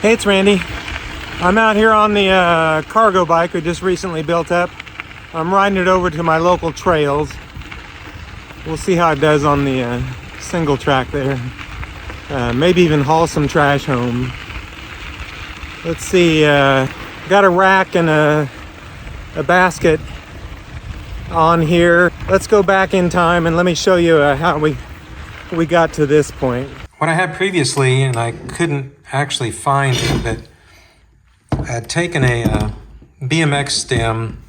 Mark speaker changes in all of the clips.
Speaker 1: Hey, it's Randy. I'm out here on the cargo bike we just recently built up. I'm riding it over to my local trails. We'll see how it does on the single track there. Maybe even haul some trash home. Let's see, got a rack and a basket on here. Let's go back in time and let me show you how we got to this point. What I had previously, and I couldn't actually find it, but I had taken a BMX stem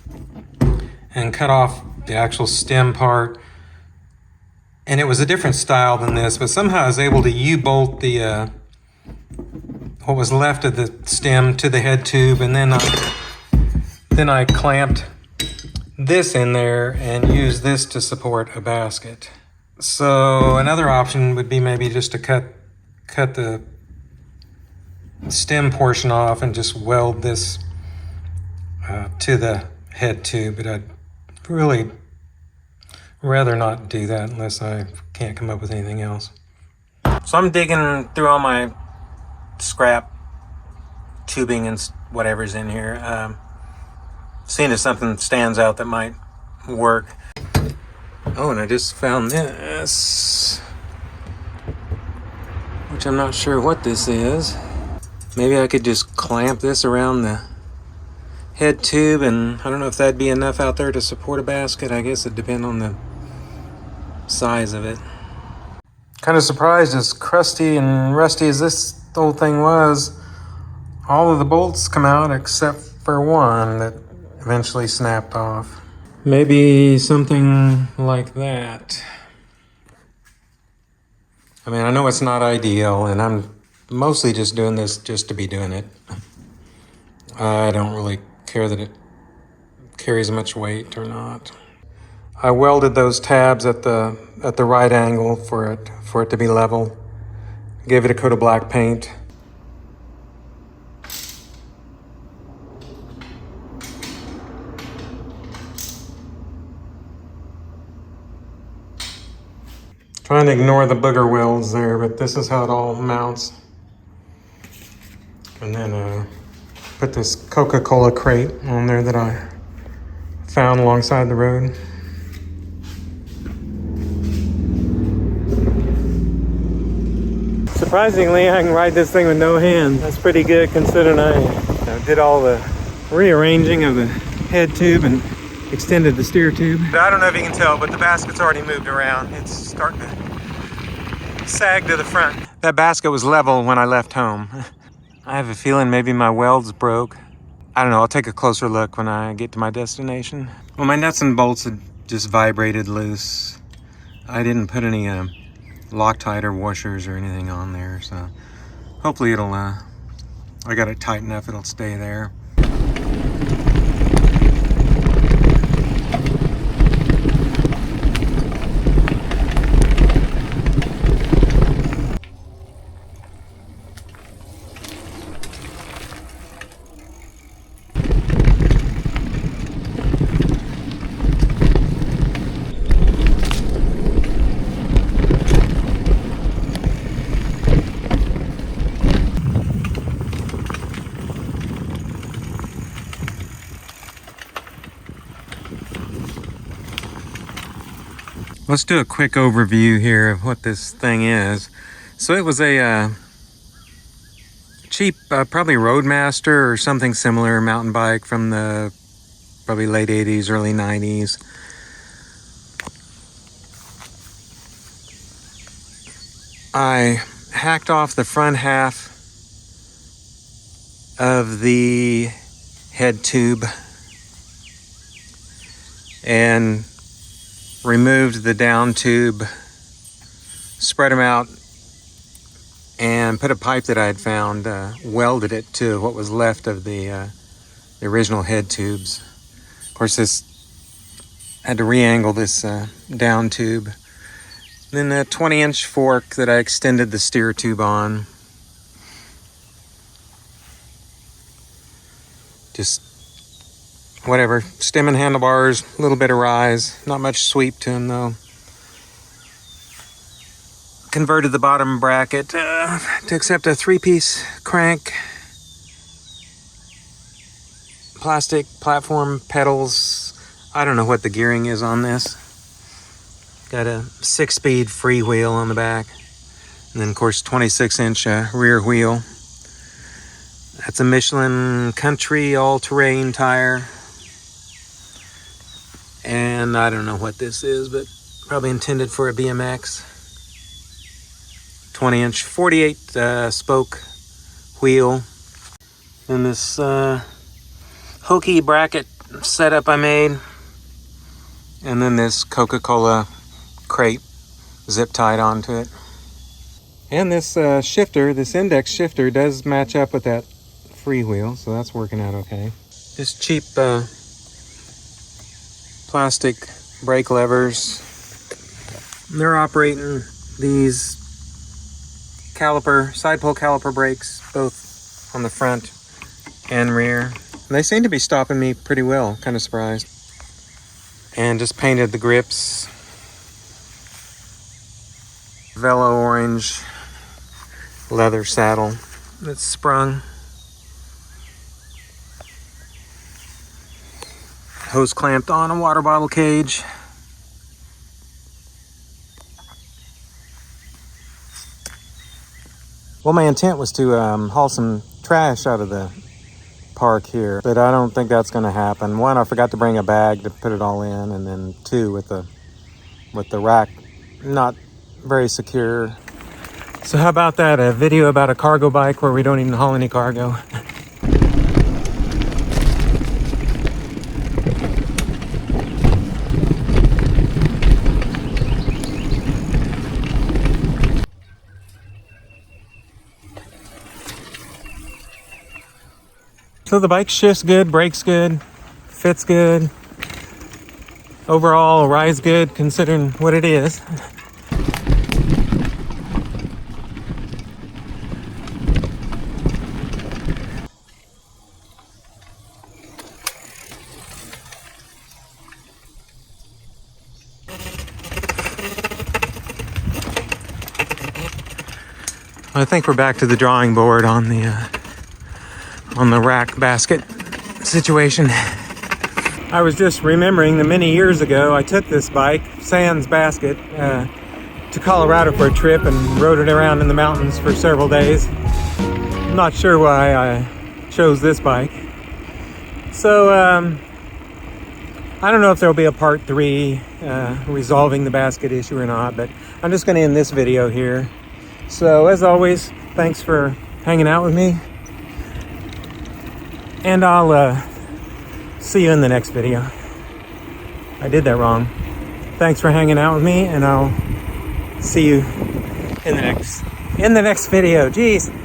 Speaker 1: and cut off the actual stem part, and it was a different style than this, but somehow I was able to U-bolt the what was left of the stem to the head tube, and then I clamped this in there and used this to support a basket. So another option would be maybe just to cut the stem portion off and just weld this to the head tube, but I'd really rather not do that unless I can't come up with anything else. So I'm digging through all my scrap tubing and whatever's in here, seeing if something stands out that might work. Oh, and I just found this, which I'm not sure what this is. Maybe I could just clamp this around the head tube, and I don't know if that'd be enough out there to support a basket. I guess it'd depend on the size of it. Kind of surprised, as crusty and rusty as this whole thing was, all of the bolts come out except for one that eventually snapped off. Maybe something like that. I mean, I know it's not ideal, and I'm mostly just doing this just to be doing it. I don't really care that it carries much weight or not. I welded those tabs at the right angle for it to be level. Gave it a coat of black paint. Trying to ignore the booger welds there, but this is how it all mounts. And then put this Coca-Cola crate on there that I found alongside the road. Surprisingly, I can ride this thing with no hands. That's pretty good considering I did all the rearranging of the head tube and extended the steer tube. I don't know if you can tell, but the basket's already moved around. It's starting to sag to the front. That basket was level when I left home. I have a feeling maybe my welds broke. I don't know, I'll take a closer look when I get to my destination. Well, my nuts and bolts had just vibrated loose. I didn't put any Loctite or washers or anything on there, so hopefully it'll, I got it tight enough it'll stay there. Let's do a quick overview here of what this thing is. So it was a cheap, probably Roadmaster or something similar mountain bike from the probably late 80s, early 90s. I hacked off the front half of the head tube and removed the down tube, spread them out, and put a pipe that I had found, welded it to what was left of the original head tubes. Of course, this had to re-angle this down tube. Then a 20-inch fork that I extended the steer tube on. Just whatever, stem and handlebars, a little bit of rise, not much sweep to them though. Converted the bottom bracket to accept a 3-piece crank plastic platform pedals. I don't know what the gearing is on this. Got a 6-speed freewheel on the back. And then, of course, 26-inch rear wheel. That's a Michelin Country all-terrain tire. And I don't know what this is, but probably intended for a BMX. 20-inch, 48 spoke wheel. And this hokey bracket setup I made. And then this Coca-Cola crate zip tied onto it. And this shifter, this index shifter, does match up with that freewheel, so that's working out okay. Just cheap plastic brake levers. They're operating these side pole caliper brakes, both on the front and rear. And they seem to be stopping me pretty well, kind of surprised. And just painted the grips. Velo orange leather saddle that's sprung. Hose clamped on a water bottle cage. Well, my intent was to haul some trash out of the park here, but I don't think that's going to happen. One, I forgot to bring a bag to put it all in, and then two, with the rack not very secure. So how about that? A video about a cargo bike where we don't even haul any cargo. So the bike shifts good, brakes good, fits good. Overall, rides good considering what it is. I think we're back to the drawing board on the rack basket situation. I was just remembering that many years ago I took this bike, sans basket, to Colorado for a trip and rode it around in the mountains for several days. I'm not sure why I chose this bike. So I don't know if there'll be a part 3 resolving the basket issue or not, but I'm just going to end this video here. So as always, thanks for hanging out with me. And I'll see you in the next video. I did that wrong. Thanks for hanging out with me, and I'll see you in the next video. Jeez.